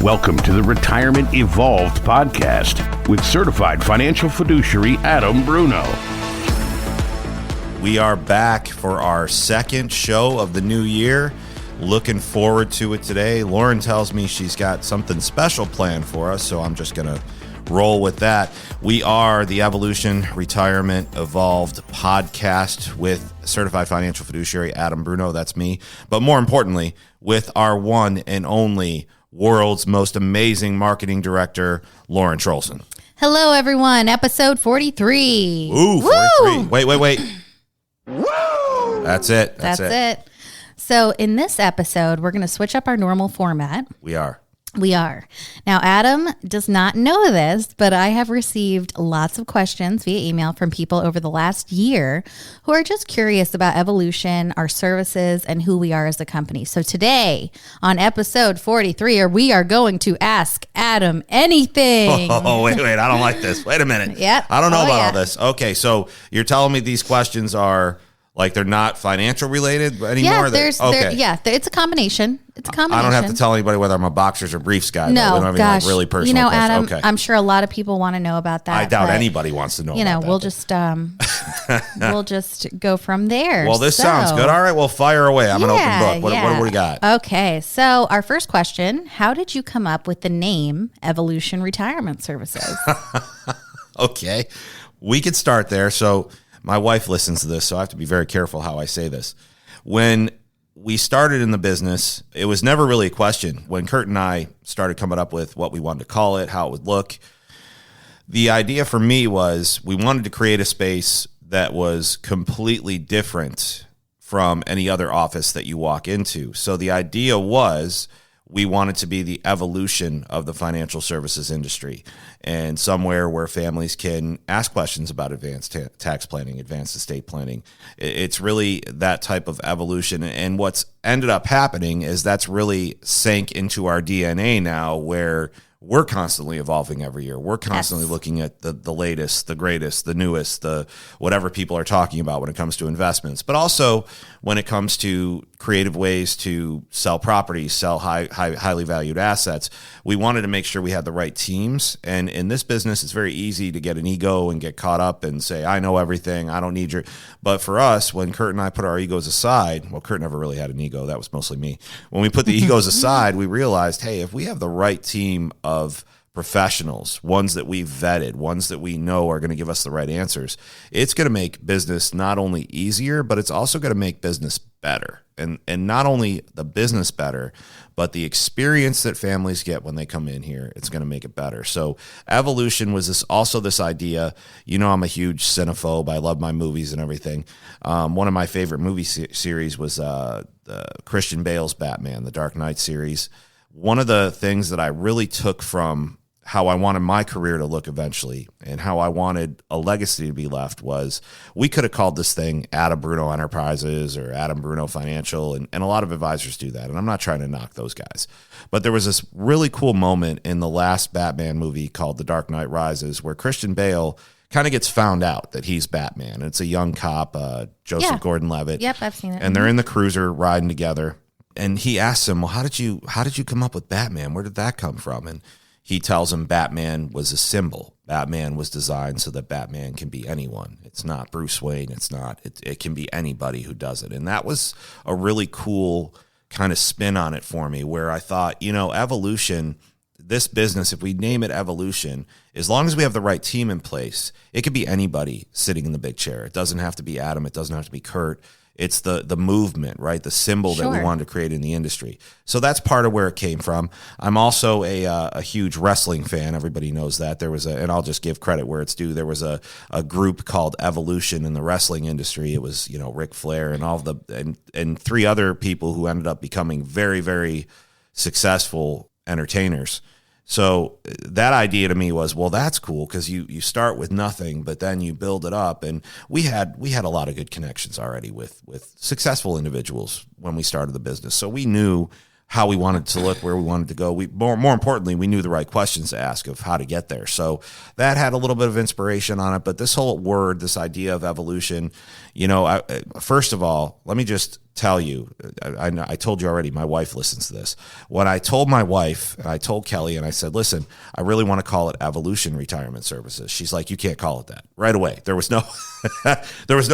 Welcome to the Retirement Evolved podcast with certified financial fiduciary Adam Bruno. We are back for our second show of the new year. Looking forward to it today. Lauren tells me she's got something special planned for us, so I'm just going to roll with that. We are the Evolution Retirement Evolved podcast with certified financial fiduciary Adam Bruno, that's me, but more importantly, with our one and only world's most amazing marketing director, Lauren Trolson. Hello, everyone. Episode 43. Ooh, 43. Woo! Wait. Woo! That's it. That's it. So in this episode, we're going to switch up our normal format. We are. Now, Adam does not know this, but I have received lots of questions via email from people over the last year who are just curious about Evolution, our services, and who we are as a company. So today, on episode 43, we are going to ask Adam anything. Oh, wait. I don't like this. Wait a minute. Yep. I don't know about all this. Okay, so you're telling me these questions are like they're not financial related anymore? It's a combination. I don't have to tell anybody whether I'm a boxers or briefs guy. No, we don't have any, really personal questions. Adam, okay. I'm sure a lot of people want to know about that. I doubt anybody wants to know about that. We'll just go from there. Well, this sounds good. All right, well, fire away. I'm an open book. What do we got? Okay, so our first question, how did you come up with the name Evolution Retirement Services? Okay, we could start there. So my wife listens to this, so I have to be very careful how I say this. When we started in the business, it was never really a question. When Kurt and I started coming up with what we wanted to call it, how it would look, the idea for me was we wanted to create a space that was completely different from any other office that you walk into. So the idea was we wanted to be the evolution of the financial services industry and somewhere where families can ask questions about advanced tax planning, advanced estate planning. It's really that type of evolution. And what's ended up happening is that's really sank into our DNA now, where we're constantly evolving every year. We're constantly looking at the latest, the greatest, the newest, the whatever people are talking about when it comes to investments, but also when it comes to creative ways to sell properties, sell highly valued assets. We wanted to make sure we had the right teams. And in this business, it's very easy to get an ego and get caught up and say, I know everything. I don't need your. But for us, when Kurt and I put our egos aside, well, Kurt never really had an ego. That was mostly me. When we put the egos aside, we realized, hey, if we have the right team of professionals, ones that we've vetted, ones that we know are going to give us the right answers, it's going to make business not only easier, but it's also going to make business better. And not only the business better, but the experience that families get when they come in here, it's going to make it better. So evolution was this idea. You know, I'm a huge cinephobe. I love my movies and everything. One of my favorite movie series was the Christian Bale's Batman, the Dark Knight series. One of the things that I really took from how I wanted my career to look eventually and how I wanted a legacy to be left was we could have called this thing Adam Bruno Enterprises or Adam Bruno Financial, and a lot of advisors do that, and I'm not trying to knock those guys. But there was this really cool moment in the last Batman movie called The Dark Knight Rises where Christian Bale kind of gets found out that he's Batman. It's a young cop, Joseph Gordon-Levitt. Yep, I've seen it. And they're in the cruiser riding together. And he asks him, well, how did you come up with Batman? Where did that come from? And he tells him Batman was a symbol. Batman was designed so that Batman can be anyone. It's not Bruce Wayne. It can be anybody who does it. And that was a really cool kind of spin on it for me, where I thought, evolution, this business, if we name it Evolution, as long as we have the right team in place, it could be anybody sitting in the big chair. It doesn't have to be Adam. It doesn't have to be Kurt. It's the movement, right? The symbol that we wanted to create in the industry. So that's part of where it came from. I'm also a huge wrestling fan. Everybody knows that. There was and I'll just give credit where it's due. There was a group called Evolution in the wrestling industry. It was, Ric Flair and all and three other people who ended up becoming very, very successful entertainers. So that idea to me was, well, that's cool because you start with nothing, but then you build it up. And we had a lot of good connections already with successful individuals when we started the business. So we knew how we wanted to look, where we wanted to go. We more importantly, we knew the right questions to ask of how to get there. So that had a little bit of inspiration on it. But this whole word, this idea of evolution, first of all, let me just tell you, I told you already, my wife listens to this. When I told my wife, and I told Kelly, and I said, listen, I really want to call it Evolution Retirement Services. She's like, you can't call it that. Right away. There was no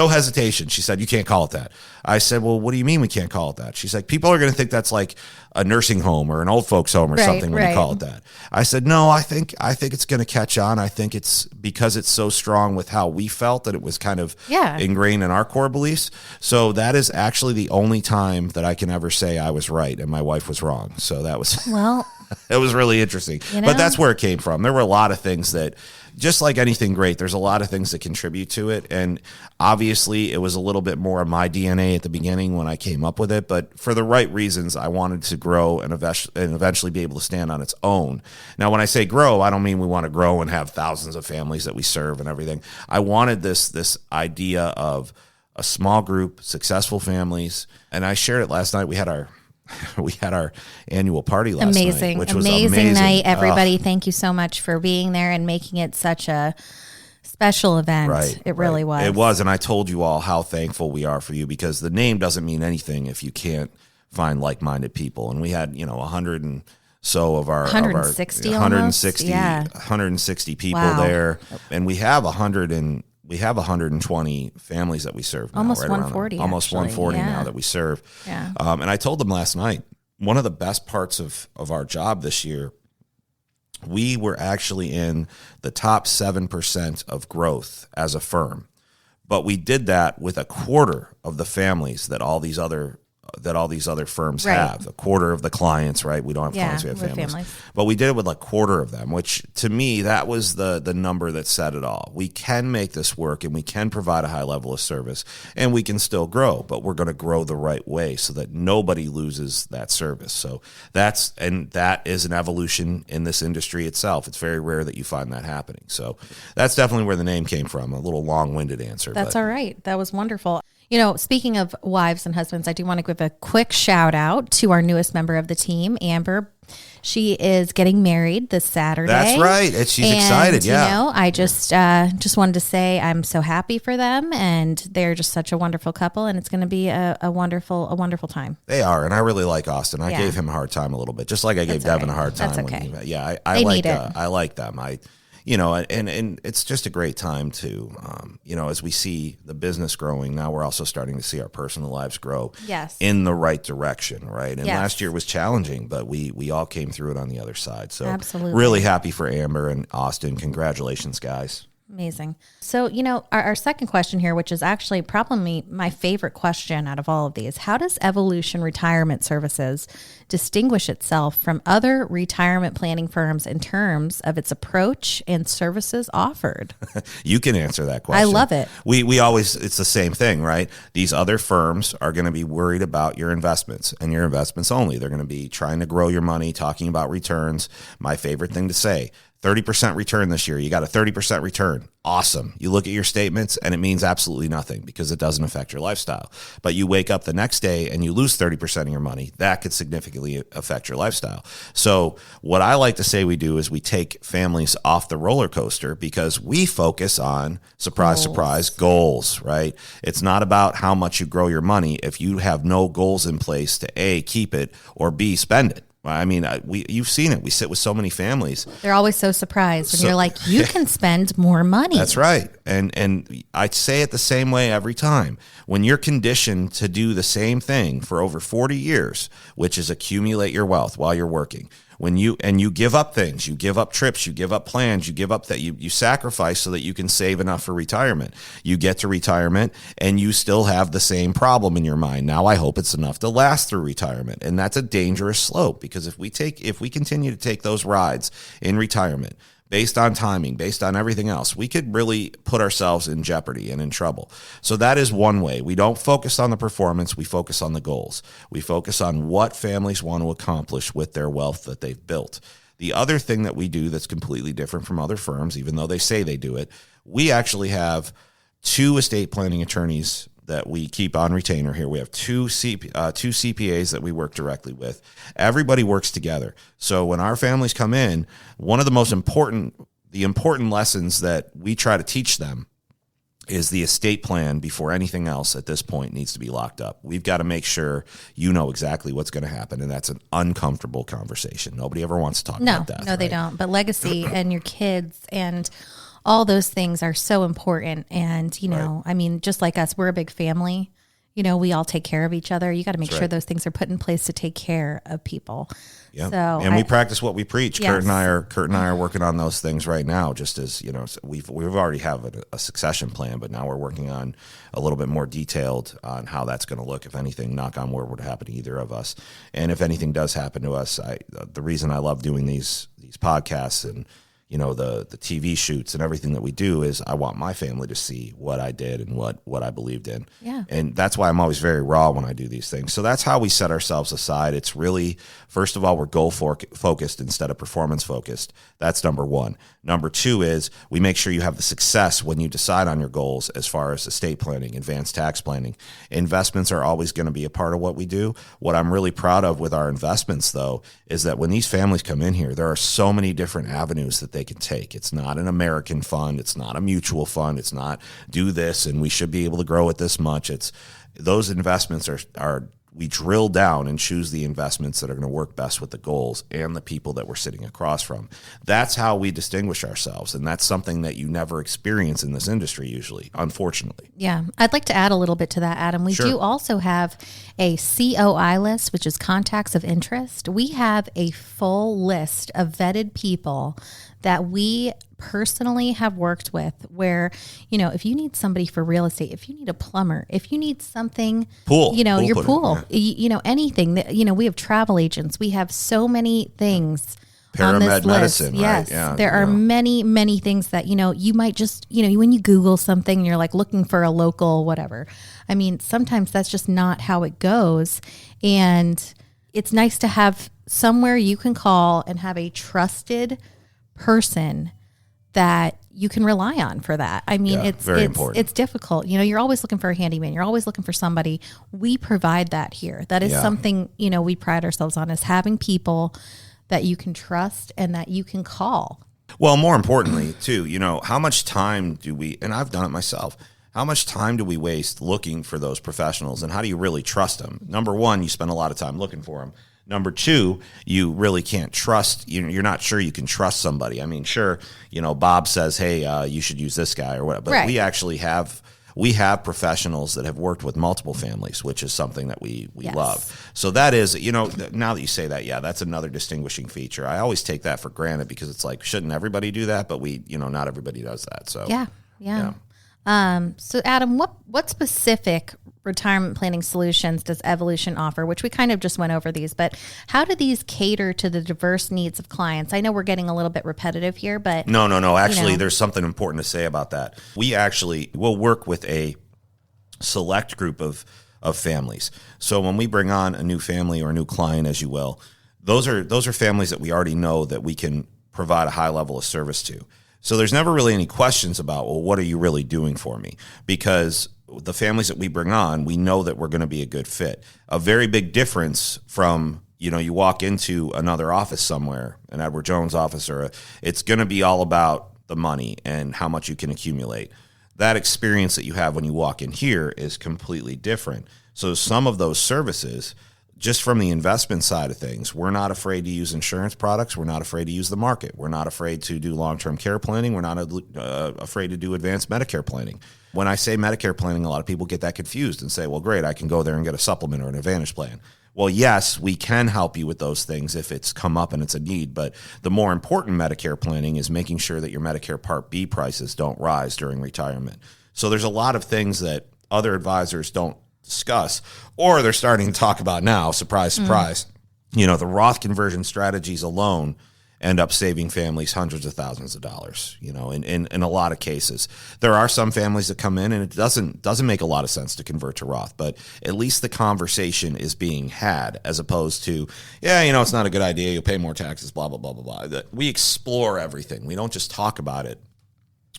hesitation. She said, you can't call it that. I said, well, what do you mean we can't call it that? She's like, people are going to think that's like a nursing home or an old folks home or something when you call it that. I said, no, I think it's going to catch on. I think it's because it's so strong with how we felt that it was kind of ingrained in our core beliefs. So that is actually the only time that I can ever say I was right and my wife was wrong. So that was, it was really interesting, but that's where it came from. There were a lot of things that, just like anything great, there's a lot of things that contribute to it. And obviously it was a little bit more of my DNA at the beginning when I came up with it, but for the right reasons, I wanted to grow and eventually be able to stand on its own. Now, when I say grow, I don't mean we want to grow and have thousands of families that we serve and everything. I wanted this idea of a small group, successful families. And I shared it last night. We had our annual party last night, which was amazing night. Everybody, thank you so much for being there and making it such a special event. Right, it really was. It was, and I told you all how thankful we are for you, because the name doesn't mean anything if you can't find like-minded people. And we had 100 and so of our 160 people there, and we have 120 families that we serve now, almost 140 now that we serve. And I told them last night, one of the best parts of our job this year, we were actually in the top 7% of growth as a firm, but we did that with a quarter of the families that all these other firms have. A quarter of the clients, right? We don't have clients, we have families. But we did it with a quarter of them, which to me, that was the number that said it all. We can make this work and we can provide a high level of service and we can still grow, but we're going to grow the right way so that nobody loses that service. So that is an evolution in this industry itself. It's very rare that you find that happening. So that's definitely where the name came from. A little long-winded answer. That's all right. That was wonderful. Speaking of wives and husbands, I do want to give a quick shout out to our newest member of the team, Amber. She is getting married this Saturday. That's right. And she's excited. Yeah. I just wanted to say I'm so happy for them, and they're just such a wonderful couple, and it's going to be a wonderful time. They are, and I really like Austin. I gave him a hard time a little bit, just like I gave Devin a hard time. That's okay. I like them. And it's just a great time to, as we see the business growing, now we're also starting to see our personal lives grow in the right direction, right? And last year was challenging, but we all came through it on the other side. So absolutely, really happy for Amber and Austin. Congratulations, guys. Amazing. So, our second question here, which is actually probably my favorite question out of all of these, how does Evolution Retirement Services distinguish itself from other retirement planning firms in terms of its approach and services offered? You can answer that question. I love it. We always, it's the same thing, right? These other firms are going to be worried about your investments and your investments only. They're going to be trying to grow your money, talking about returns. My favorite thing to say, 30% return this year. You got a 30% return. Awesome. You look at your statements and it means absolutely nothing because it doesn't affect your lifestyle. But you wake up the next day and you lose 30% of your money. That could significantly affect your lifestyle. So what I like to say we do is we take families off the roller coaster because we focus on, surprise, goals, right? It's not about how much you grow your money if you have no goals in place to A, keep it, or B, spend it. I mean, you've seen it. We sit with so many families. They're always so surprised when you're like, you can spend more money. That's right. And I say it the same way every time. When you're conditioned to do the same thing for over 40 years, which is accumulate your wealth while you're working, when you give up things, you give up trips, you give up plans, you give up that you sacrifice so that you can save enough for retirement. You get to retirement and you still have the same problem in your mind. Now I hope it's enough to last through retirement. And that's a dangerous slope because if we continue to take those rides in retirement, based on timing, based on everything else, we could really put ourselves in jeopardy and in trouble. So that is one way. We don't focus on the performance, we focus on the goals. We focus on what families want to accomplish with their wealth that they've built. The other thing that we do that's completely different from other firms, even though they say they do it, we actually have 2 estate planning attorneys that we keep on retainer here. We have two CPAs that we work directly with. Everybody works together. So when our families come in, one of the important lessons that we try to teach them is the estate plan before anything else at this point needs to be locked up. We've got to make sure you know exactly what's going to happen, and that's an uncomfortable conversation. Nobody ever wants to talk about that. No, they don't. But legacy and your kids and all those things are so important. And, I mean, just like us, we're a big family. We all take care of each other. You got to make sure those things are put in place to take care of people. Yeah, so we practice what we preach. Yes. Kurt and I are working on those things right now. Just as we've already have a succession plan, but now we're working on a little bit more detailed on how that's going to look. If anything, knock on wood, would happen to either of us, and if anything does happen to us, the reason I love doing these podcasts and the TV shoots and everything that we do is I want my family to see what I did and what I believed in. Yeah. And that's why I'm always very raw when I do these things. So that's how we set ourselves aside. It's really, first of all, we're goal focused instead of performance focused. That's number one. Number two is we make sure you have the success when you decide on your goals as far as estate planning, advanced tax planning. Investments are always going to be a part of what we do. What I'm really proud of with our investments, though, is that when these families come in here, there are so many different avenues that they can take. It's not an American fund. It's not a mutual fund. It's not do this and we should be able to grow it this much. It's those investments are we drill down and choose the investments that are going to work best with the goals and the people that we're sitting across from. That's how we distinguish ourselves. And that's something that you never experience in this industry usually, unfortunately. Yeah. I'd like to add a little bit to that, Adam. We do also have a COI list, which is contacts of interest. We have a full list of vetted people that we personally have worked with where, if you need somebody for real estate, if you need a plumber, if you need something, your pool, anything that, we have travel agents, we have so many things on this medicine, list. Yes. Right? Yeah, there are many, many things that, you might just, when you Google something, you're like looking for a local, whatever. I mean, sometimes that's just not how it goes. And it's nice to have somewhere you can call and have a trusted person that you can rely on for that. I mean, it's important. It's difficult. You're always looking for a handyman. You're always looking for somebody. We provide that here. That is something, we pride ourselves on, is having people that you can trust and that you can call. Well, more importantly, too, how much time do we, and I've done it myself, how much time do we waste looking for those professionals, and how do you really trust them? Number one, you spend a lot of time looking for them. Number two, you really can't trust, you're not sure you can trust somebody. I mean, sure, Bob says, hey, you should use this guy or whatever, but we actually have professionals that have worked with multiple families, which is something that we love. So that is, now that you say that, that's another distinguishing feature. I always take that for granted because it's like, shouldn't everybody do that? But not everybody does that. So Yeah. So Adam, what specific retirement planning solutions does Evolution offer? Which we kind of just went over these, but how do these cater to the diverse needs of clients? I know we're getting a little bit repetitive here, but no. Actually, there's something important to say about that. We actually will work with a select group of families. So when we bring on a new family or a new client, as you will, those are families that we already know that we can provide a high level of service to. So there's never really any questions about, well, what are you really doing for me? Because the families that we bring on, we know that we're going to be a good fit. A very big difference from, you walk into another office somewhere, an Edward Jones office, it's going to be all about the money and how much you can accumulate. That experience that you have when you walk in here is completely different. So some of those services, just from the investment side of things, we're not afraid to use insurance products. We're not afraid to use the market. We're not afraid to do long-term care planning. We're not afraid to do advanced Medicare planning. When I say Medicare planning, a lot of people get that confused and say, well, great, I can go there and get a supplement or an Advantage plan. Well, yes, we can help you with those things if it's come up and it's a need. But the more important Medicare planning is making sure that your Medicare Part B prices don't rise during retirement. So there's a lot of things that other advisors don't discuss, or they're starting to talk about now. Surprise, surprise. The Roth conversion strategies alone end up saving families hundreds of thousands of dollars, in a lot of cases. There are some families that come in and it doesn't make a lot of sense to convert to Roth, but at least the conversation is being had as opposed to, it's not a good idea. You'll pay more taxes, blah, blah, blah, blah, blah. We explore everything. We don't just talk about it.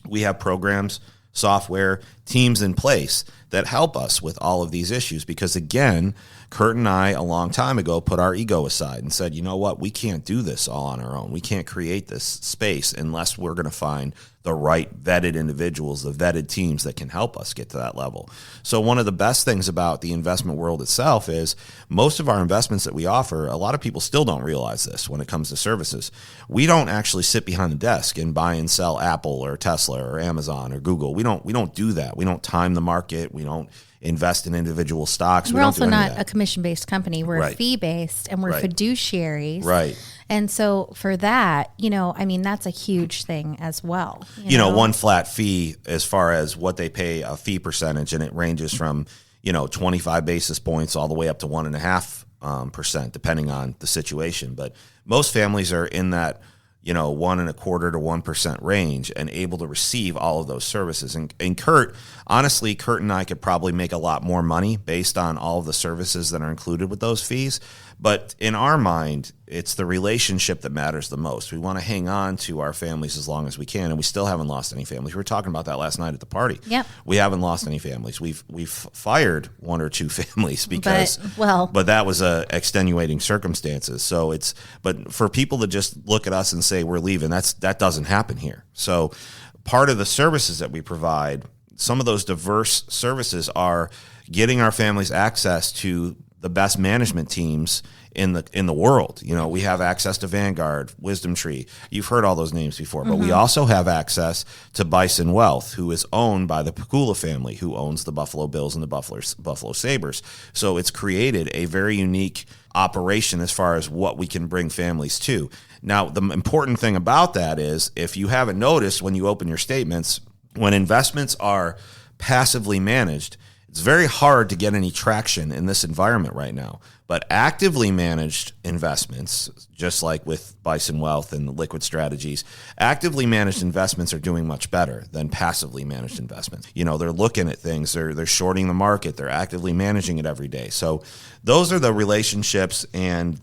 We have programs, software, teams in place that help us with all of these issues. Because again, Kurt and I, a long time ago, put our ego aside and said, you know what, we can't do this all on our own. We can't create this space unless we're going to find the right vetted individuals, the vetted teams that can help us get to that level. So one of the best things about the investment world itself is most of our investments that we offer, a lot of people still don't realize this when it comes to services. We don't actually sit behind the desk and buy and sell Apple or Tesla or Amazon or Google. We don't do that. We don't time the market. We don't invest in individual stocks. We're also not a commission-based company. We're Right. fee-based, and we're Right. fiduciaries. Right. And so for that, that's a huge thing as well. One flat fee as far as what they pay, a fee percentage, and it ranges from, 25 basis points all the way up to 1.5%, depending on the situation. But most families are in that, 1.25% to 1% range and able to receive all of those services. And Kurt and I could probably make a lot more money based on all of the services that are included with those fees. But in our mind, it's the relationship that matters the most. We want to hang on to our families as long as we can, and we still haven't lost any families. We were talking about that last night at the party. Yep. We haven't lost any families. We've fired one or two families because, but that was extenuating circumstances. So but for people to just look at us and say we're leaving, that doesn't happen here. So part of the services that we provide, some of those diverse services are getting our families access to the best management teams in the world. We have access to Vanguard, Wisdom Tree. You've heard all those names before, but we also have access to Bison Wealth, who is owned by the Pecula family, who owns the Buffalo Bills and the Buffalo Sabres. So it's created a very unique operation as far as what we can bring families to. Now, the important thing about that is, if you haven't noticed when you open your statements, when investments are passively managed, it's very hard to get any traction in this environment right now. But actively managed investments, just like with Bison Wealth and liquid strategies, actively managed investments are doing much better than passively managed investments. They're looking at things, they're shorting the market, they're actively managing it every day. So those are the relationships and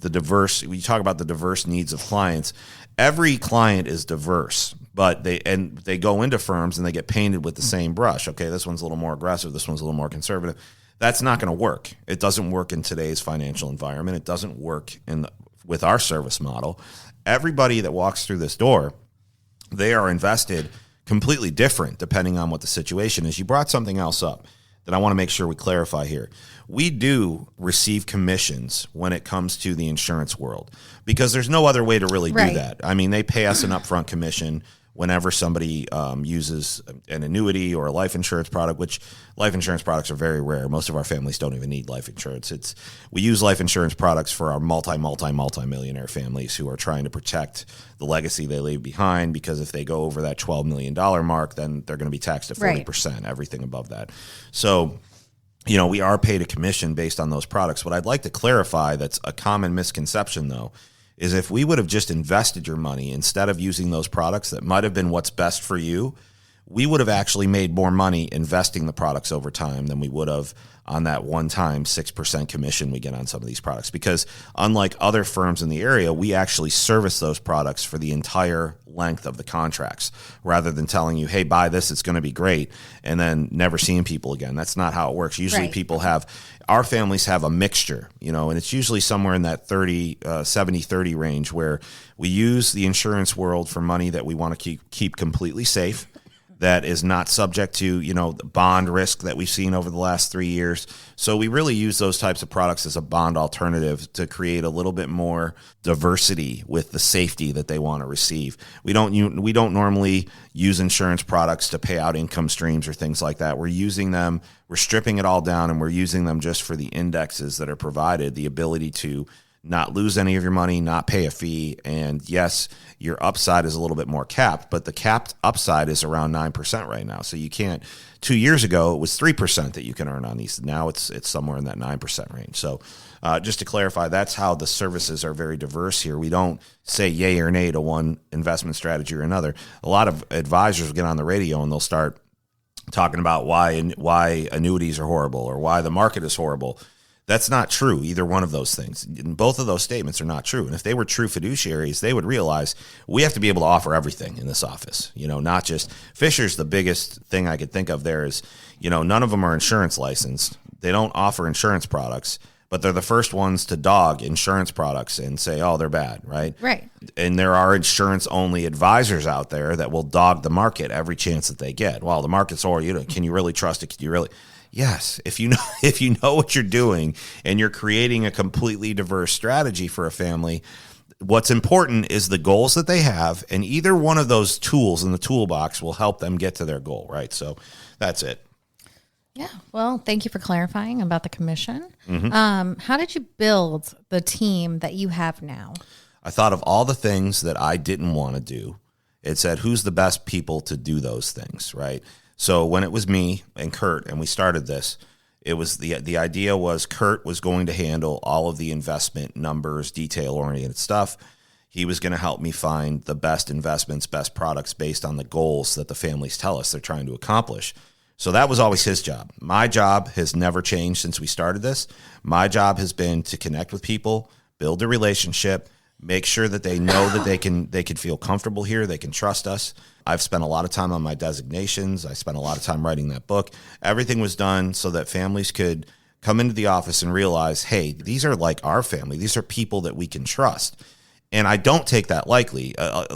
we talk about the diverse needs of clients. Every client is diverse, but they go into firms and they get painted with the same brush. Okay, this one's a little more aggressive, this one's a little more conservative. That's not going to work. It doesn't work in today's financial environment. It doesn't work with our service model. Everybody that walks through this door, they are invested completely different depending on what the situation is. You brought something else up that I want to make sure we clarify here. We do receive commissions when it comes to the insurance world because there's no other way to really do that. I mean, they pay us an upfront commission whenever somebody uses an annuity or a life insurance product, which life insurance products are very rare. Most of our families don't even need life insurance. We use life insurance products for our multi-millionaire families who are trying to protect the legacy they leave behind, because if they go over that $12 million mark, then they're going to be taxed at 40%, everything above that. So, we are paid a commission based on those products. What I'd like to clarify, that's a common misconception though, is if we would have just invested your money instead of using those products that might have been what's best for you, we would have actually made more money investing the products over time than we would have on that one-time 6% commission we get on some of these products. Because unlike other firms in the area, we actually service those products for the entire length of the contracts, rather than telling you, hey, buy this, it's going to be great, and then never seeing people again. That's not how it works. Usually our families have a mixture, and it's usually somewhere in that 70-30 range, where we use the insurance world for money that we want to keep completely safe, that is not subject to, the bond risk that we've seen over the last 3 years. So we really use those types of products as a bond alternative to create a little bit more diversity with the safety that they want to receive. We don't normally use insurance products to pay out income streams or things like that. We're stripping it all down, and we're using them just for the indexes that are provided, the ability to not lose any of your money, not pay a fee. And yes, your upside is a little bit more capped, but the capped upside is around 9% right now. So you can't, 2 years ago, it was 3% that you can earn on these. Now it's somewhere in that 9% range. So just to clarify, that's how the services are very diverse here. We don't say yay or nay to one investment strategy or another. A lot of advisors will get on the radio and they'll start talking about why annuities are horrible or why the market is horrible. That's not true, either one of those things. Both of those statements are not true. And if they were true fiduciaries, they would realize we have to be able to offer everything in this office. Not just Fisher's. The biggest thing I could think of there is, none of them are insurance licensed. They don't offer insurance products, but they're the first ones to dog insurance products and say, oh, they're bad, right? Right. And there are insurance-only advisors out there that will dog the market every chance that they get. Well, the market's can you really trust it? Can you really? Yes, if you know what you're doing and you're creating a completely diverse strategy for a family, what's important is the goals that they have, and either one of those tools in the toolbox will help them get to their goal, right? So that's it. Yeah. Well, thank you for clarifying about the commission. How did you build the team that you have now? I thought of all the things that I didn't want to do. It said, who's the best people to do those things, right? So when it was me and Kurt and we started this, it was the idea was Kurt was going to handle all of the investment numbers, detail-oriented stuff. He was going to help me find the best investments, best products based on the goals that the families tell us they're trying to accomplish. So that was always his job. My job has never changed since we started this. My job has been to connect with people, build a relationship, make sure that they know that they can feel comfortable here, they can trust us. I've spent a lot of time on my designations. I spent a lot of time writing that book. Everything was done so that families could come into the office and realize, hey, these are like our family. These are people that we can trust. And I don't take that lightly. A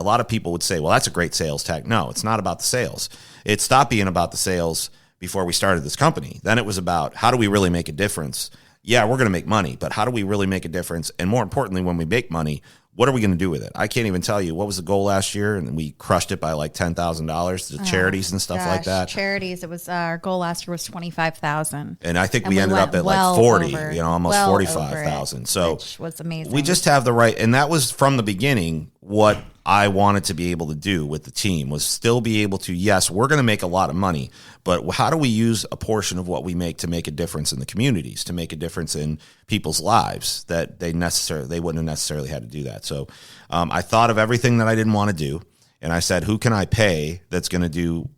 lot of people would say, well, that's a great sales tactic. No, it's not about the sales. It stopped being about the sales before we started this company. Then it was about, how do we really make a difference? Yeah, we're going to make money, but how do we really make a difference? And more importantly, when we make money, what are we going to do with it? I can't even tell you what was the goal last year, and we crushed it by like $10,000 to charities and stuff like that. Charities, it was our goal last year was $25,000, and I think we ended up at like 40, almost 45,000. So which was amazing. We just have the right, and that was from the beginning what I wanted to be able to do with the team was still be able to, yes, we're going to make a lot of money, but how do we use a portion of what we make to make a difference in the communities, to make a difference in people's lives that they wouldn't have necessarily had to do that. So I thought of everything that I didn't want to do, and I said, who can I pay that's going to do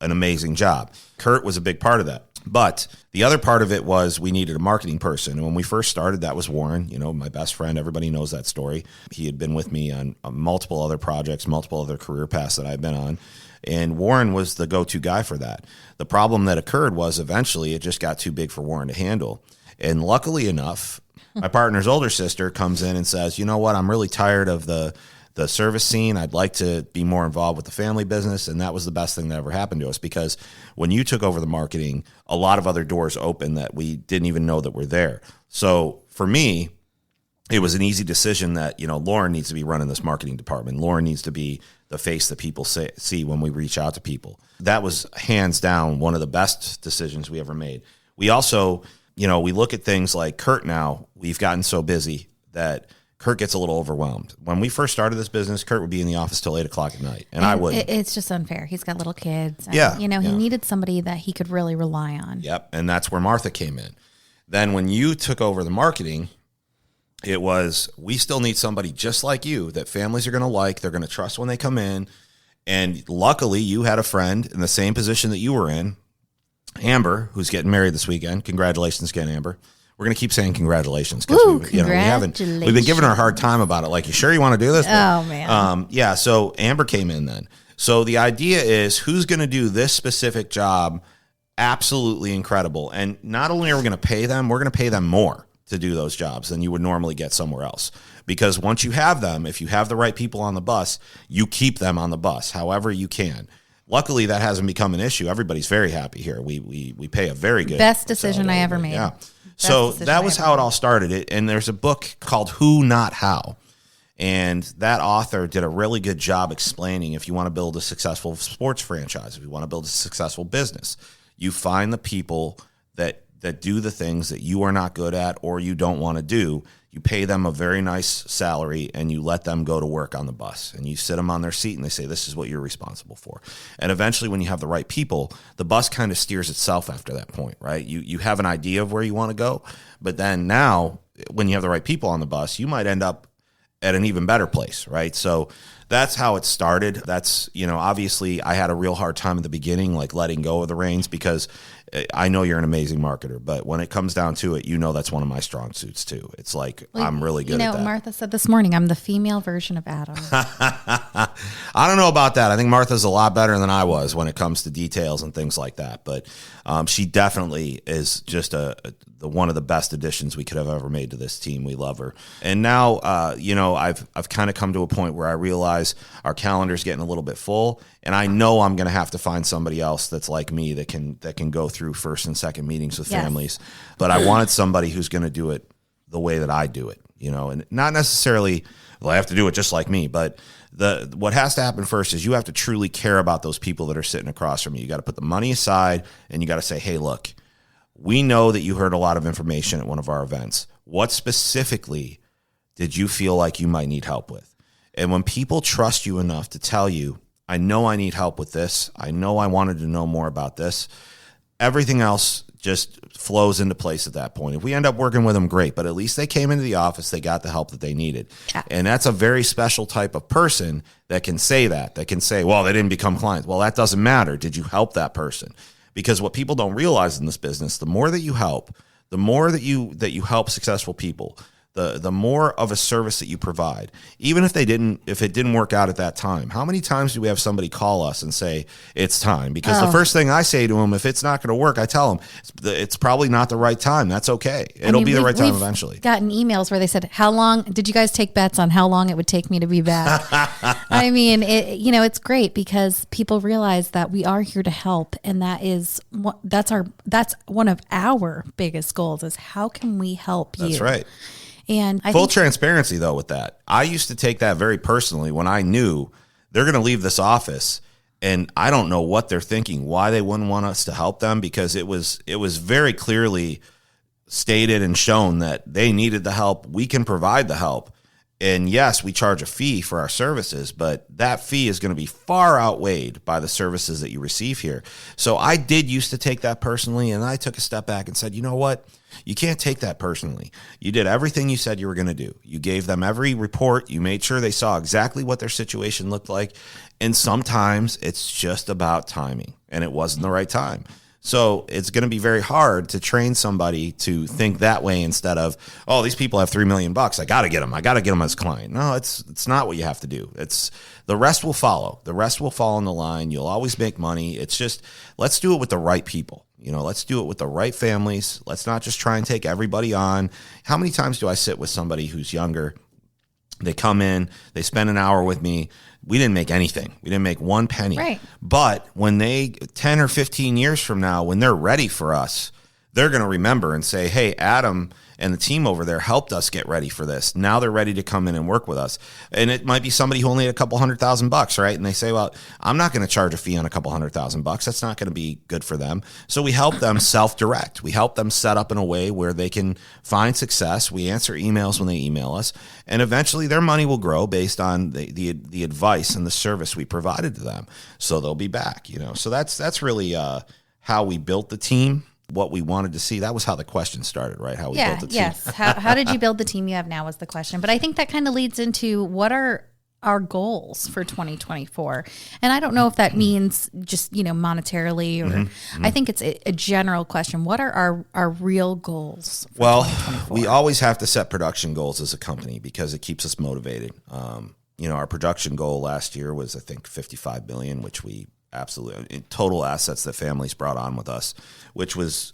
an amazing job? Kurt was a big part of that. But the other part of it was we needed a marketing person. And when we first started, that was Warren, my best friend. Everybody knows that story. He had been with me on multiple other projects, multiple other career paths that I've been on. And Warren was the go-to guy for that. The problem that occurred was eventually it just got too big for Warren to handle. And luckily enough, my partner's older sister comes in and says, you know what, I'm really tired of the service scene. I'd like to be more involved with the family business. And that was the best thing that ever happened to us, because when you took over the marketing, a lot of other doors opened that we didn't even know that were there. So for me, it was an easy decision that, Lauren needs to be running this marketing department. Lauren needs to be the face that people see when we reach out to people. That was hands down one of the best decisions we ever made. We also, we look at things like Kurt now. We've gotten so busy that Kurt gets a little overwhelmed. When we first started this business, Kurt would be in the office till 8 o'clock at night, and I wouldn't. It's just unfair. He's got little kids. And, he yeah. needed somebody that he could really rely on. Yep, and that's where Martha came in. Then when you took over the marketing, it was, we still need somebody just like you that families are going to like, they're going to trust when they come in. And luckily, you had a friend in the same position that you were in, Amber, who's getting married this weekend. Congratulations again, Amber. We're going to keep saying congratulations because we've been giving her a hard time about it. Like, you sure you want to do this? Oh, man. Yeah. So Amber came in then. So the idea is, who's going to do this specific job absolutely incredible. And not only are we going to pay them, we're going to pay them more to do those jobs than you would normally get somewhere else. Because once you have them, if you have the right people on the bus, you keep them on the bus however you can. Luckily, that hasn't become an issue. Everybody's very happy here. We pay a very good best decision I ever made. Yeah. So that was how it all started. And there's a book called Who Not How. And that author did a really good job explaining, if you want to build a successful sports franchise, if you want to build a successful business, you find the people that do the things that you are not good at or you don't want to do. You pay them a very nice salary and you let them go to work on the bus, and you sit them on their seat and they say, this is what you're responsible for. And eventually, when you have the right people, the bus kind of steers itself after that point, right? You have an idea of where you want to go, but then now when you have the right people on the bus, you might end up at an even better place, right? So that's how it started. That's, obviously I had a real hard time at the beginning, like letting go of the reins, because I know you're an amazing marketer, but when it comes down to it, that's one of my strong suits too. It's like I'm really good at that. Martha said this morning, I'm the female version of Adam. I don't know about that. I think Martha's a lot better than I was when it comes to details and things like that. But she definitely is just one of the best additions we could have ever made to this team. We love her. And now, I've kind of come to a point where I realize our calendar's getting a little bit full, and I know I'm going to have to find somebody else that's like me that can go through first and second meetings with families. But I wanted somebody who's going to do it the way that I do it, and not necessarily, well, I have to do it just like me, but what has to happen first is you have to truly care about those people that are sitting across from you. You got to put the money aside and you got to say, hey, look, we know that you heard a lot of information at one of our events. What specifically did you feel like you might need help with? And when people trust you enough to tell you, I know I need help with this, I know I wanted to know more about this, everything else just flows into place at that point. If we end up working with them, great, but at least they came into the office, they got the help that they needed. Yeah. And that's a very special type of person that can say that can say, well, they didn't become clients. Well, that doesn't matter. Did you help that person? Because what people don't realize in this business, the more that you help, the more that you help successful people, the more of a service that you provide, even if it didn't work out at that time. How many times do we have somebody call us and say it's time? Because the first thing I say to them, if it's not going to work, I tell them it's probably not the right time. That's okay. It'll be the right time eventually. Gotten emails where they said, how long did you guys take bets on how long it would take me to be back? I mean, it's great because people realize that we are here to help. And that's one of our biggest goals is how can we help you? That's right. And full transparency, though, with that. I used to take that very personally when I knew they're going to leave this office, and I don't know what they're thinking, why they wouldn't want us to help them, because it was very clearly stated and shown that they needed the help. We can provide the help. And yes, we charge a fee for our services, but that fee is going to be far outweighed by the services that you receive here. So I did used to take that personally, and I took a step back and said, you know what? You can't take that personally. You did everything you said you were going to do. You gave them every report. You made sure they saw exactly what their situation looked like. And sometimes it's just about timing, and it wasn't the right time. So it's going to be very hard to train somebody to think that way instead of, oh, these people have $3 million. I got to get them. I got to get them as a client. No, it's not what you have to do. It's the rest will follow. The rest will fall in the line. You'll always make money. It's just, let's do it with the right people. Let's do it with the right families. Let's not just try and take everybody on. How many times do I sit with somebody who's younger? They come in, they spend an hour with me. We didn't make anything. We didn't make one penny. Right. But when 10 or 15 years from now, when they're ready for us, they're going to remember and say, hey, Adam and the team over there helped us get ready for this. Now they're ready to come in and work with us. And it might be somebody who only had a couple $100,000, right? And they say, well, I'm not going to charge a fee on a couple $100,000. That's not going to be good for them. So we help them self-direct. We help them set up in a way where they can find success. We answer emails when they email us. And eventually their money will grow based on the advice and the service we provided to them. So they'll be back, So that's really how we built the team. What we wanted to see. That was how the question started, right? How we built the team. Yes. How did you build the team you have now was the question. But I think that kind of leads into what are our goals for 2024. And I don't know if that means just, monetarily or I think it's a general question. What are our real goals for 2024? We always have to set production goals as a company because it keeps us motivated. Our production goal last year was, I think, $55 million, which we absolutely total assets that families brought on with us, which was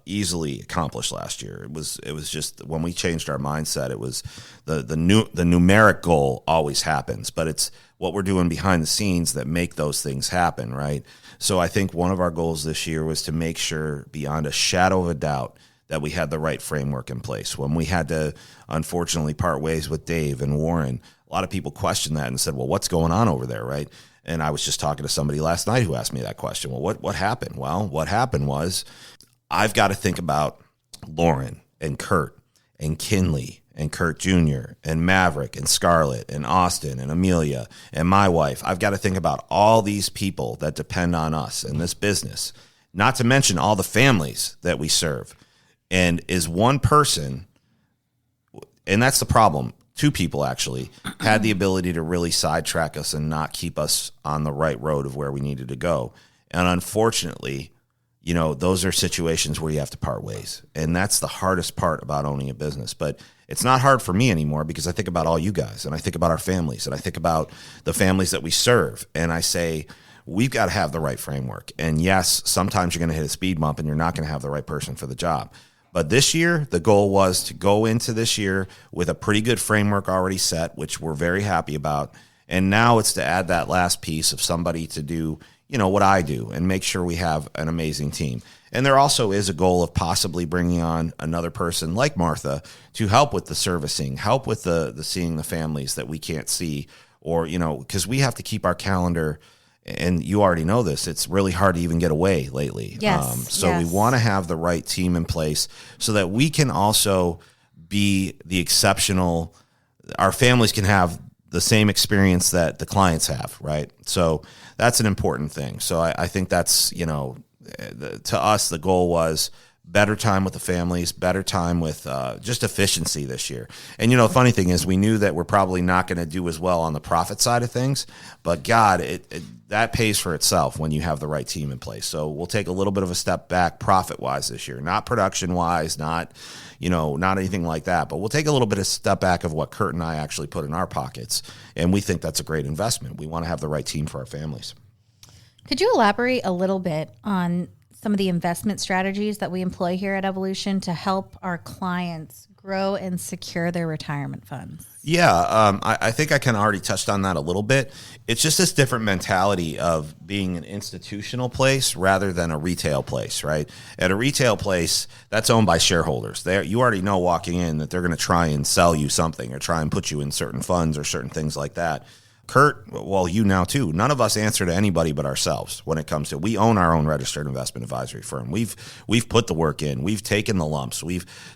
easily accomplished last year. It was just when we changed our mindset. It was the numeric goal always happens, but it's what we're doing behind the scenes that make those things happen, right? So I think one of our goals this year was to make sure, beyond a shadow of a doubt, that we had the right framework in place. When we had to, unfortunately, part ways with Dave and Warren, a lot of people questioned that and said, well, what's going on over there, right? And I was just talking to somebody last night who asked me that question. Well, what happened? Well, what happened was I've got to think about Lauren and Kurt and Kinley and Kurt Jr. and Maverick and Scarlett and Austin and Amelia and my wife. I've got to think about all these people that depend on us in this business, not to mention all the families that we serve. And is one person, and that's the problem. Two people actually had the ability to really sidetrack us and not keep us on the right road of where we needed to go. And unfortunately, those are situations where you have to part ways. And that's the hardest part about owning a business. But it's not hard for me anymore because I think about all you guys, and I think about our families, and I think about the families that we serve. And I say, we've got to have the right framework. And yes, sometimes you're going to hit a speed bump and you're not going to have the right person for the job. But this year, the goal was to go into this year with a pretty good framework already set, which we're very happy about. And now it's to add that last piece of somebody to do, what I do and make sure we have an amazing team. And there also is a goal of possibly bringing on another person like Martha to help with the servicing, help with the seeing the families that we can't see, or, because we have to keep our calendar. And you already know this, it's really hard to even get away lately. Yes, so we want to have the right team in place so that we can also be the exceptional, our families can have the same experience that the clients have, right? So that's an important thing. So I think that's, to us, the goal was better time with the families, better time with just efficiency this year. And, the funny thing is we knew that we're probably not going to do as well on the profit side of things, but God, that pays for itself when you have the right team in place. So we'll take a little bit of a step back profit-wise this year, not production-wise, not anything like that, but we'll take a little bit of step back of what Kurt and I actually put in our pockets, and we think that's a great investment. We want to have the right team for our families. Could you elaborate a little bit on some of the investment strategies that we employ here at Evolution to help our clients grow and secure their retirement funds? Yeah, I think I kind of already touched on that a little bit. It's just this different mentality of being an institutional place rather than a retail place, right? At a retail place, that's owned by shareholders. You already know walking in that they're going to try and sell you something or try and put you in certain funds or certain things like that. Kurt, well, you now too, none of us answer to anybody but ourselves when it comes to, we own our own registered investment advisory firm. We've put the work in, we've taken the lumps.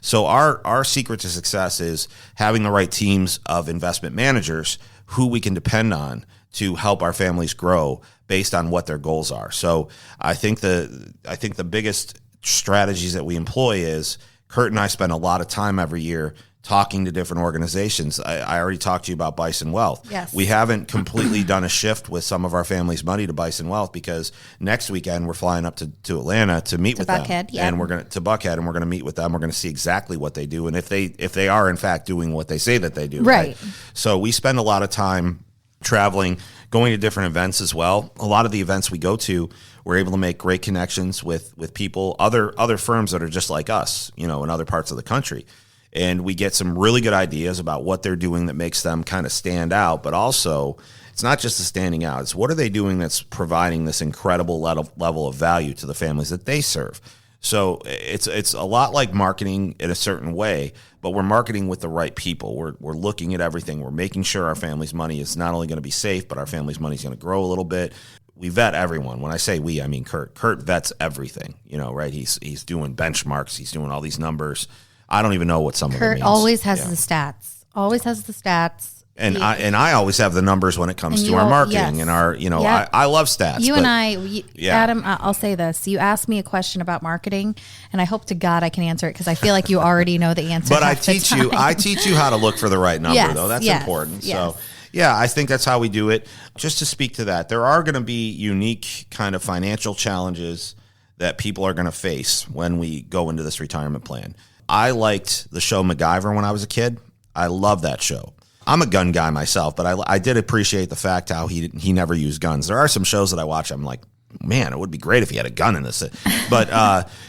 So our secret to success is having the right teams of investment managers who we can depend on to help our families grow based on what their goals are. So I think the biggest strategies that we employ is Kurt and I spend a lot of time every year talking to different organizations. I already talked to you about Bison Wealth. Yes. We haven't completely done a shift with some of our family's money to Bison Wealth because next weekend we're flying up to Atlanta to meet with Buckhead, them. yeah. And we're going to Buckhead, and we're going to meet with them. We're going to see exactly what they do and if they are in fact doing what they say that they do. Right. So we spend a lot of time traveling, going to different events as well. A lot of the events we go to, we're able to make great connections with people, other firms that are just like us, in other parts of the country. And we get some really good ideas about what they're doing that makes them kind of stand out. But also, it's not just the standing out. It's what are they doing that's providing this incredible level of value to the families that they serve. So it's a lot like marketing in a certain way, but we're marketing with the right people. We're looking at everything. We're making sure our family's money is not only going to be safe, but our family's money is going to grow a little bit. We vet everyone. When I say we, I mean Kurt. Kurt vets everything, right? He's doing benchmarks. He's doing all these numbers. I don't even know what some of it means. Kurt always has the stats. Always has the stats. And I always have the numbers when it comes to our marketing and our, Yep. I love stats. Adam, I'll say this. You asked me a question about marketing, and I hope to God I can answer it because I feel like you already know the answer. But I teach you how to look for the right number, though. That's important. Yes. So, yeah, I think that's how we do it. Just to speak to that, there are going to be unique kind of financial challenges that people are going to face when we go into this retirement plan. I liked the show MacGyver when I was a kid. I love that show. I'm a gun guy myself, but I did appreciate the fact how he never used guns. There are some shows that I watch, I'm like, man, it would be great if he had a gun in this. But,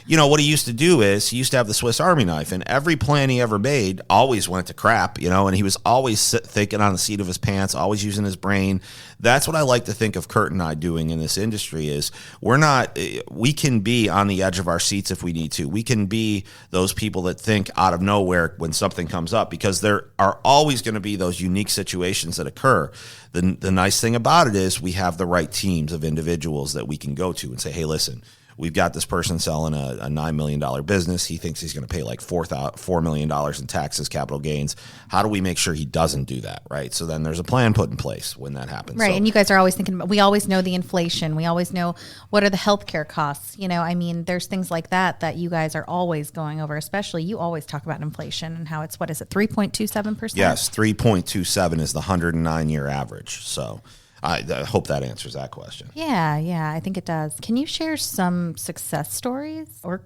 what he used to do is he used to have the Swiss Army knife, and every plan he ever made always went to crap, and he was always thinking on the seat of his pants, always using his brain. That's what I like to think of Kurt and I doing in this industry is we can be on the edge of our seats if we need to. We can be those people that think out of nowhere when something comes up because there are always going to be those unique situations that occur. The nice thing about it is we have the right teams of individuals that we can go to and say, hey, listen, we've got this person selling a $9 million business. He thinks he's going to pay like $4 million in taxes, capital gains. How do we make sure he doesn't do that, right? So then there's a plan put in place when that happens. Right, so, and you guys are always thinking about, we always know the inflation. We always know what are the healthcare costs. There's things like that you guys are always going over, especially you always talk about inflation and how it's, 3.27%? Yes, 3.27 is the 109-year average. So I hope that answers that question. Yeah, I think it does. Can you share some success stories or,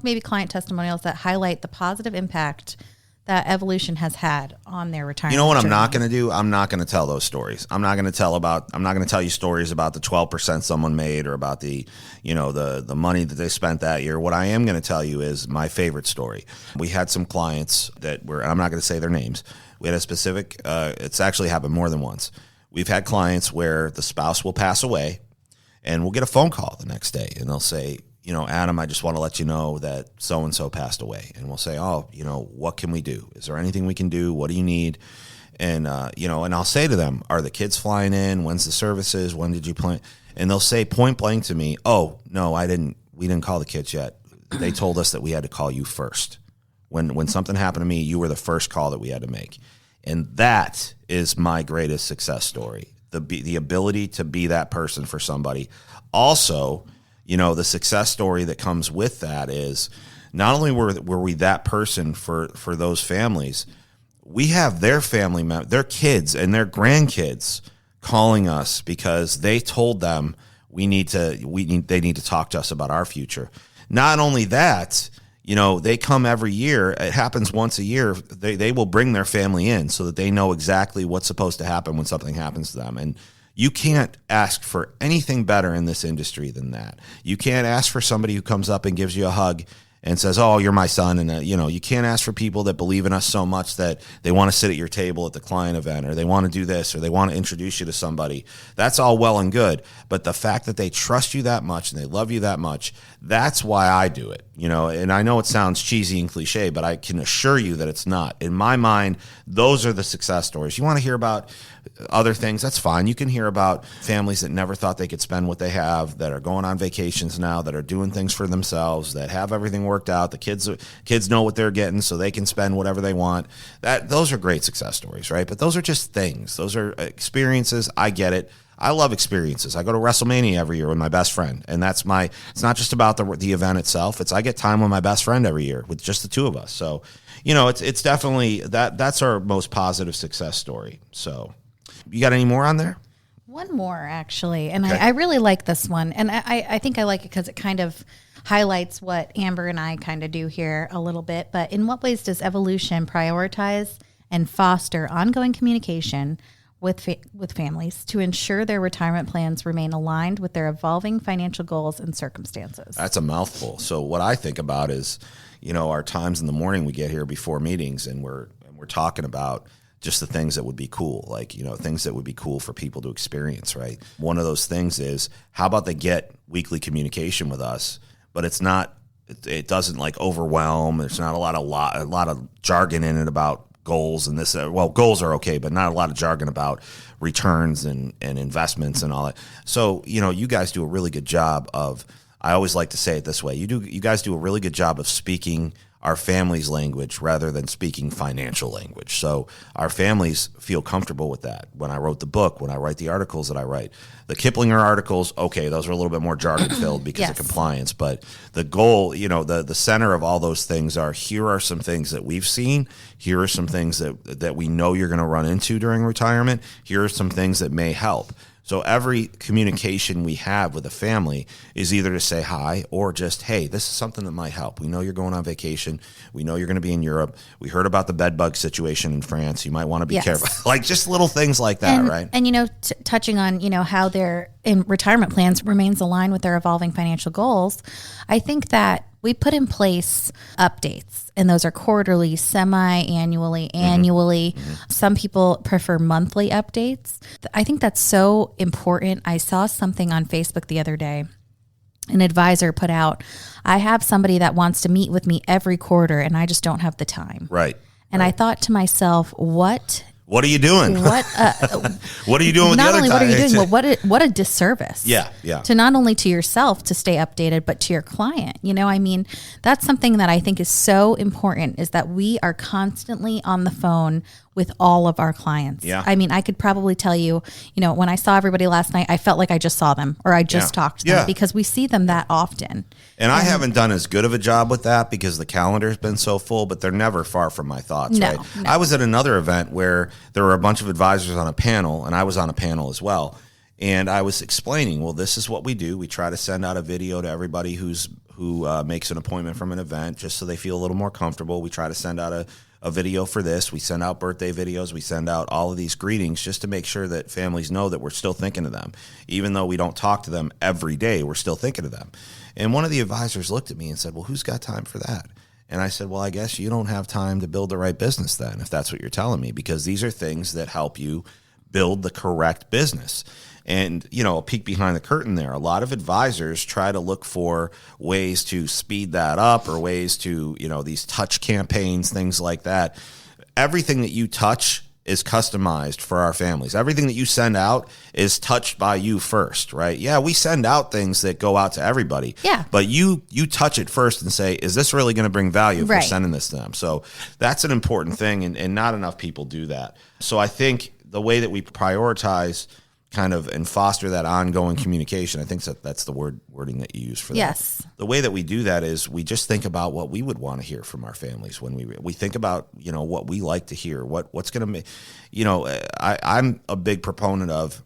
maybe client testimonials that highlight the positive impact that Evolution has had on their retirement? You know what I'm journey? not going to do? I'm not going to tell those stories. I'm not going to tell you stories about the 12% someone made or about the money that they spent that year. What I am going to tell you is my favorite story. We had some clients that were, I'm not going to say their names. We had a specific, it's actually happened more than once. We've had clients where the spouse will pass away and we'll get a phone call the next day and they'll say, Adam, I just want to let you know that so-and-so passed away. And we'll say, what can we do? Is there anything we can do? What do you need? And, and I'll say to them, are the kids flying in? When's the services? When did you plan? And they'll say point blank to me, oh, no, we didn't call the kids yet. They told us that we had to call you first. When something happened to me, you were the first call that we had to make. And that is my greatest success story, the ability to be that person for somebody. Also, the success story that comes with that is not only were we that person for those families, we have their family members, their kids and their grandkids calling us because they told them they need to talk to us about our future. Not only that, they come every year. It happens once a year. They will bring their family in so that they know exactly what's supposed to happen when something happens to them. And you can't ask for anything better in this industry than that. You can't ask for somebody who comes up and gives you a hug and says, oh, you're my son. And, you can't ask for people that believe in us so much that they want to sit at your table at the client event, or they want to do this, or they want to introduce you to somebody. That's all well and good. But the fact that they trust you that much and they love you that much, that's why I do it. And I know it sounds cheesy and cliche, but I can assure you that it's not. In my mind, those are the success stories. You want to hear about other things, that's fine. You can hear about families that never thought they could spend what they have, that are going on vacations now, that are doing things for themselves, that have everything worked out. The kids know what they're getting, so they can spend whatever they want. Those are great success stories, right? But those are just things. Those are experiences. I get it. I love experiences. I go to WrestleMania every year with my best friend, and it's not just about the event itself. I get time with my best friend every year with just the two of us. So, it's definitely that's our most positive success story. So, you got any more on there? One more, actually. And Okay. I really like this one. And I think I like it because it kind of highlights what Amber and I kind of do here a little bit. But in what ways does Evolution prioritize and foster ongoing communication with families to ensure their retirement plans remain aligned with their evolving financial goals and circumstances? That's a mouthful. So what I think about is, our times in the morning we get here before meetings and we're talking about just the things that would be cool, like, things that would be cool for people to experience, right? One of those things is, how about they get weekly communication with us, but it doesn't like overwhelm. There's not a lot of jargon in it about goals and this. Goals are okay, but not a lot of jargon about returns and investments and all that. So, you guys do a really good job of, I always like to say it this way. You guys do a really good job of speaking our family's language rather than speaking financial language. So our families feel comfortable with that. When I wrote the book, when I write the articles that I write, the Kiplinger articles, okay, those are a little bit more jargon filled because Yes. of compliance. But the goal, the center of all those things are, here are some things that we've seen. Here are some things that we know you're going to run into during retirement. Here are some things that may help. So every communication we have with a family is either to say hi or just, hey, this is something that might help. We know you're going on vacation. We know you're going to be in Europe. We heard about the bed bug situation in France. You might want to be Yes. careful. Like just little things like that, right? And, touching on, how their retirement plans remains aligned with their evolving financial goals, I think that we put in place updates, and those are quarterly, semi-annually, annually. Mm-hmm. Some people prefer monthly updates. I think that's so important. I saw something on Facebook the other day. An advisor put out, I have somebody that wants to meet with me every quarter, and I just don't have the time. Right. And I thought to myself, what What are you doing? What What are you doing with not the other only time? what are you doing, but what a disservice. Yeah. To not only to yourself to stay updated, but to your client. That's something that I think is so important, is that we are constantly on the phone with all of our clients. Yeah. I could probably tell you, when I saw everybody last night, I felt like I just saw them or I just talked to them Yeah. because we see them that often. And I haven't done as good of a job with that because the calendar's been so full, but they're never far from my thoughts, No, right? no. I was at another event where there were a bunch of advisors on a panel, and I was on a panel as well. And I was explaining, well, this is what we do. We try to send out a video to everybody who makes an appointment from an event, just so they feel a little more comfortable. We try to send out a video for this. We send out birthday videos. We send out all of these greetings just to make sure that families know that we're still thinking of them. Even though we don't talk to them every day, we're still thinking of them. And one of the advisors looked at me and said, well, who's got time for that? And I said, well, I guess you don't have time to build the right business then, if that's what you're telling me, because these are things that help you build the correct business. And, a peek behind the curtain there, a lot of advisors try to look for ways to speed that up, or ways to, these touch campaigns, things like that. Everything that you touch is customized for our families. Everything that you send out is touched by you first, right? Yeah, we send out things that go out to everybody. Yeah. But you touch it first and say, is this really going to bring value if we're sending this to them? So that's an important thing, and not enough people do that. So I think the way that we prioritize kind of and foster that ongoing communication, I think that's the wording that you use for that. Yes. The way that we do that is we just think about what we would want to hear from our families when we think about, what we like to hear, what's going to make, I'm a big proponent of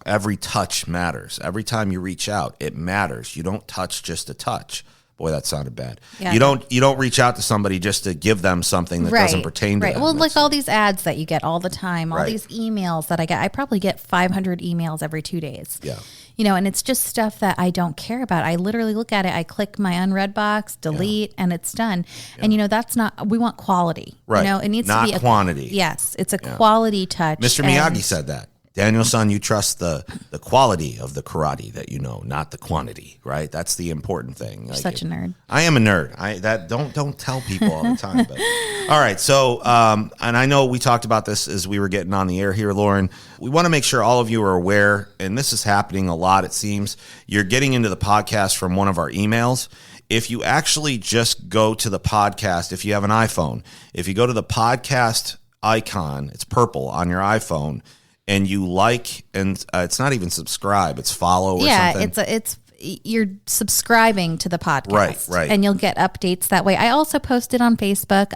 every touch matters. Every time you reach out, it matters. You don't touch just to touch. Boy, that sounded bad. Yeah. You don't reach out to somebody just to give them something that doesn't pertain to them. Well, like all these ads that you get all the time, all these emails that I get. I probably get 500 emails every 2 days. Yeah. And it's just stuff that I don't care about. I literally look at it, I click my unread box, delete, and it's done. Yeah. And that's not, we want quality. Right. It needs not to be quantity. Yes. It's a quality touch. Mr. Miyagi said that. Daniel-san, you trust the quality of the karate that not the quantity, right? That's the important thing. You're such a nerd. I am a nerd. Don't tell people all the time. But all right, so and I know we talked about this as we were getting on the air here, Lauren. We want to make sure all of you are aware, and this is happening a lot, it seems. You're getting into the podcast from one of our emails. If you actually just go to the podcast, if you have an iPhone, if you go to the podcast icon, it's purple on your iPhone, and you like, and it's not even subscribe, it's follow or something. Yeah, it's you're subscribing to the podcast. Right. And you'll get updates that way. I also post it on Facebook.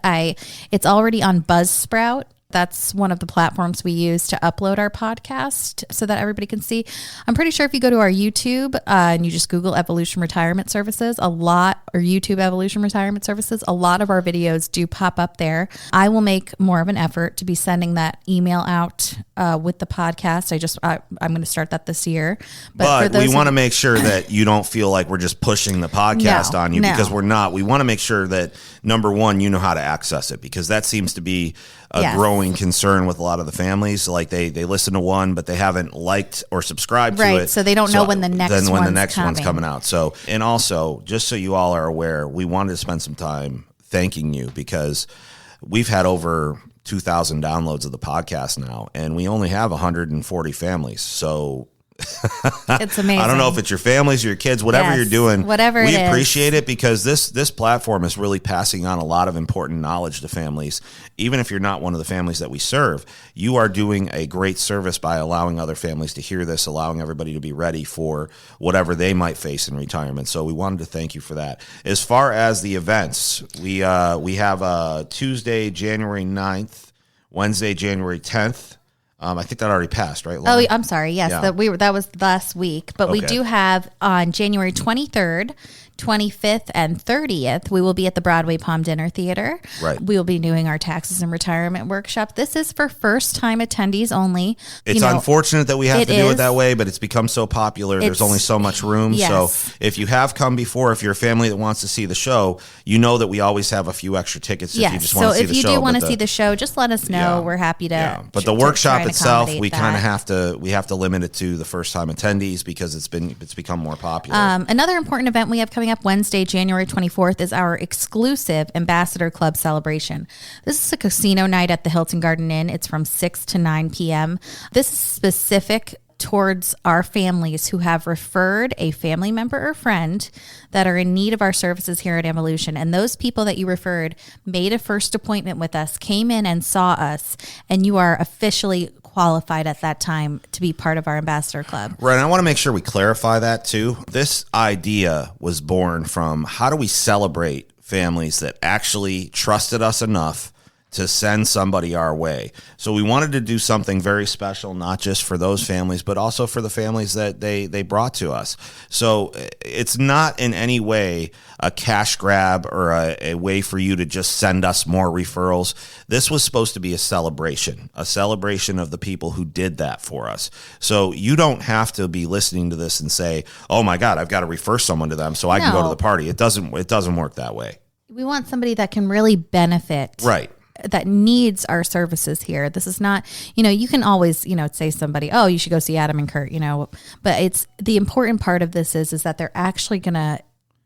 It's already on Buzzsprout. That's one of the platforms we use to upload our podcast so that everybody can see. I'm pretty sure if you go to our YouTube and you just Google Evolution Retirement Services, YouTube Evolution Retirement Services, a lot of our videos do pop up there. I will make more of an effort to be sending that email out with the podcast. I'm going to start that this year. But we want to make sure that you don't feel like we're just pushing the podcast on you, because we're not. We want to make sure that, number one, you know how to access it, because that seems to be a growing concern with a lot of the families. Like they listen to one, but they haven't liked or subscribed to it. So they don't know when the next one's coming out. So, and also, just so you all are aware, we wanted to spend some time thanking you, because we've had over 2,000 downloads of the podcast now, and we only have 140 families. So it's amazing. I don't know if it's your families or your kids, whatever you're doing, we appreciate it, because this platform is really passing on a lot of important knowledge to families. Even if you're not one of the families that we serve, you are doing a great service by allowing other families to hear this, allowing everybody to be ready for whatever they might face in retirement. So we wanted to thank you for that. As far as the events, we have Tuesday, January 9th, Wednesday, January 10th. I think that already passed, right, Lauren? Oh, I'm sorry. Yes, that was last week. But we do have on January 23rd, 25th, and 30th, we will be at the Broadway Palm Dinner Theater. Right. We will be doing our taxes and retirement workshop. This is for first-time attendees only. It's unfortunate that we have to do it that way, but it's become so popular. There's only so much room. Yes. So if you have come before, if you're a family that wants to see the show, you know that we always have a few extra tickets if you just want to see the show. So if you do want to see the show, just let us know. Yeah. We're happy to. Yeah. But the workshop itself, we kind of have to limit it to the first-time attendees, because it's become more popular. Another important event we have coming up Wednesday, January 24th, is our exclusive Ambassador Club celebration. This is a casino night at the Hilton Garden Inn. It's from 6 to 9 p.m. This is specific towards our families who have referred a family member or friend that are in need of our services here at Evolution. And those people that you referred made a first appointment with us, came in and saw us, and you are officially qualified at that time to be part of our Ambassador Club. Right. And I want to make sure we clarify that too. This idea was born from, how do we celebrate families that actually trusted us enough to send somebody our way. So we wanted to do something very special, not just for those families, but also for the families that they brought to us. So it's not in any way a cash grab or a way for you to just send us more referrals. This was supposed to be a celebration of the people who did that for us. So you don't have to be listening to this and say, oh my God, I've got to refer someone to them so I can go to the party. It doesn't work that way. We want somebody that can really benefit. Right. That needs our services here. This is not, you can always, say somebody, oh, you should go see Adam and Kurt, but it's the important part of this is that they're actually going to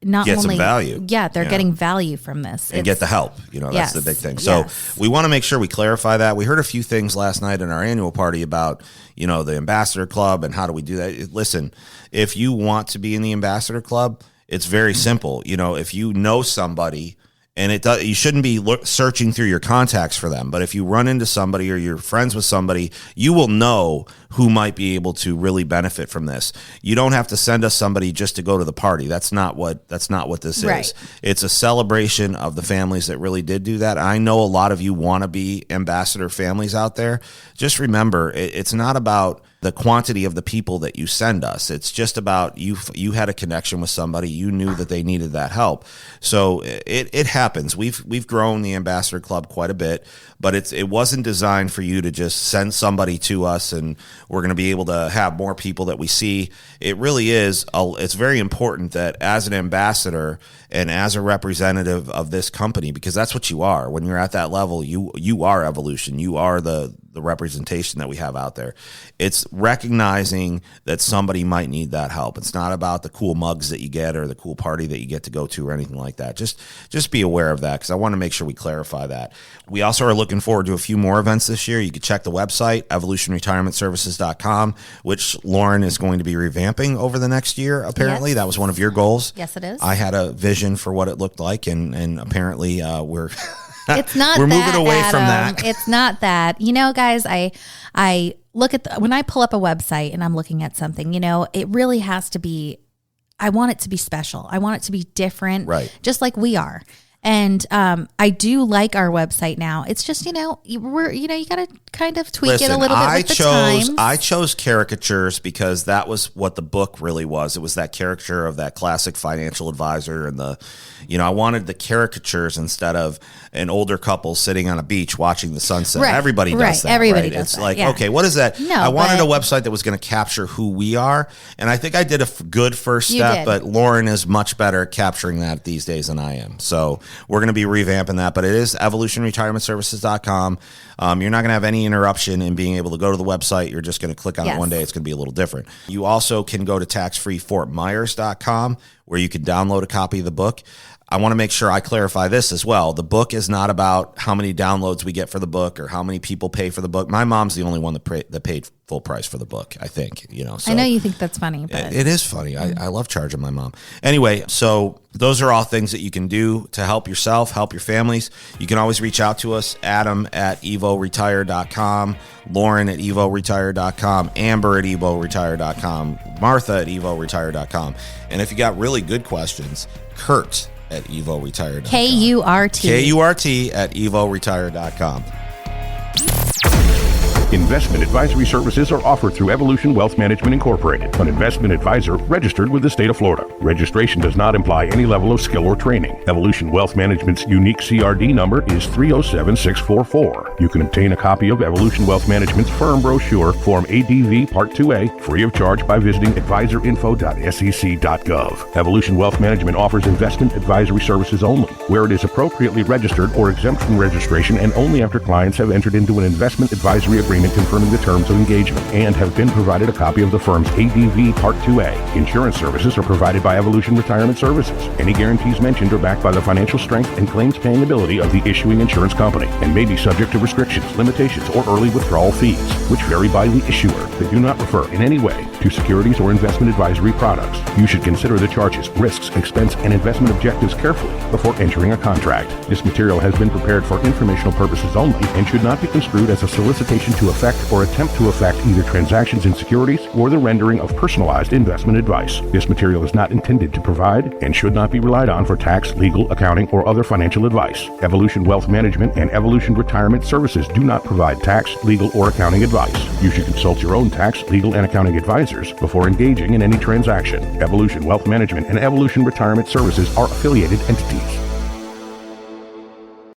not get only some value. Yeah, they're getting value from this and get the help. That's the big thing. So we want to make sure we clarify that. We heard a few things last night in our annual party about, the Ambassador Club and how do we do that. Listen, if you want to be in the Ambassador Club, it's very simple. If you know somebody, and you shouldn't be searching through your contacts for them. But if you run into somebody or you're friends with somebody, you will know who might be able to really benefit from this. You don't have to send us somebody just to go to the party. That's not what this is. It's a celebration of the families that really did do that. I know a lot of you want to be ambassador families out there. Just remember, it's not about the quantity of the people that you send us. It's just about you had a connection with somebody, you knew that they needed that help. So it happens. We've grown the Ambassador Club quite a bit, but it wasn't designed for you to just send somebody to us and we're going to be able to have more people that we see. It really is. It's very important that as an ambassador and as a representative of this company, because that's what you are. When you're at that level, you are Evolution. You are the representation that we have out there. It's recognizing that somebody might need that help. It's not about the cool mugs that you get or the cool party that you get to go to or anything like that. Just be aware of that because I want to make sure we clarify that. We also are looking forward to a few more events this year. You can check the website, evolutionretirementservices.com, which Lauren is going to be revamping over the next year, apparently. Yes. That was one of your goals. Yes, it is. I had a vision for what it looked like, and apparently we're... It's not we're that, moving away Adam. from that. It's not that. Guys, I look at when I pull up a website and I'm looking at something, it really has to be, I want it to be special. I want it to be different, right? Just like we are. And I do like our website now. It's just, you got to kind of tweak it a little bit with the times. I chose caricatures because that was what the book really was. It was that caricature of that classic financial advisor and I wanted the caricatures instead of an older couple sitting on a beach watching the sunset. Right. Everybody does that. Everybody right? does It's that. like, yeah. okay, what is that? No, I wanted a website that was going to capture who we are. And I think I did a good first step, but Lauren is much better at capturing that these days than I am. So we're going to be revamping that, but it is evolutionretirementservices.com. You're not going to have any interruption in being able to go to the website. You're just going to click on it one day. It's going to be a little different. You also can go to taxfreefortmyers.com where you can download a copy of the book. I want to make sure I clarify this as well. The book is not about how many downloads we get for the book or how many people pay for the book. My mom's the only one that paid full price for the book, I think. So I know you think that's funny, but it is funny. I love charging my mom. Anyway, so those are all things that you can do to help yourself, help your families. You can always reach out to us, Adam at evoretire.com, Lauren at evoretire.com, Amber at evoretire.com, Martha at evoretire.com. And if you got really good questions, Kurt at evoretire.com. KURT at evoretire.com. Investment advisory services are offered through Evolution Wealth Management Incorporated, an investment advisor registered with the state of Florida. Registration does not imply any level of skill or training. Evolution Wealth Management's unique CRD number is 307644. You can obtain a copy of Evolution Wealth Management's firm brochure, Form ADV Part 2A, free of charge by visiting advisorinfo.sec.gov. Evolution Wealth Management offers investment advisory services only, where it is appropriately registered or exempt from registration and only after clients have entered into an investment advisory agreement confirming the terms of engagement and have been provided a copy of the firm's ADV Part 2A. Insurance services are provided by Evolution Retirement Services. Any guarantees mentioned are backed by the financial strength and claims-paying ability of the issuing insurance company and may be subject to restrictions, limitations, or early withdrawal fees, which vary by the issuer. They do not refer in any way to securities or investment advisory products. You should consider the charges, risks, expense, and investment objectives carefully before entering a contract. This material has been prepared for informational purposes only and should not be construed as a solicitation to to affect or attempt to affect either transactions in securities or the rendering of personalized investment advice. This material is not intended to provide and should not be relied on for tax, legal, accounting, or other financial advice. Evolution Wealth Management and Evolution Retirement Services do not provide tax, legal, or accounting advice. You should consult your own tax, legal, and accounting advisors before engaging in any transaction. Evolution Wealth Management and Evolution Retirement Services are affiliated entities.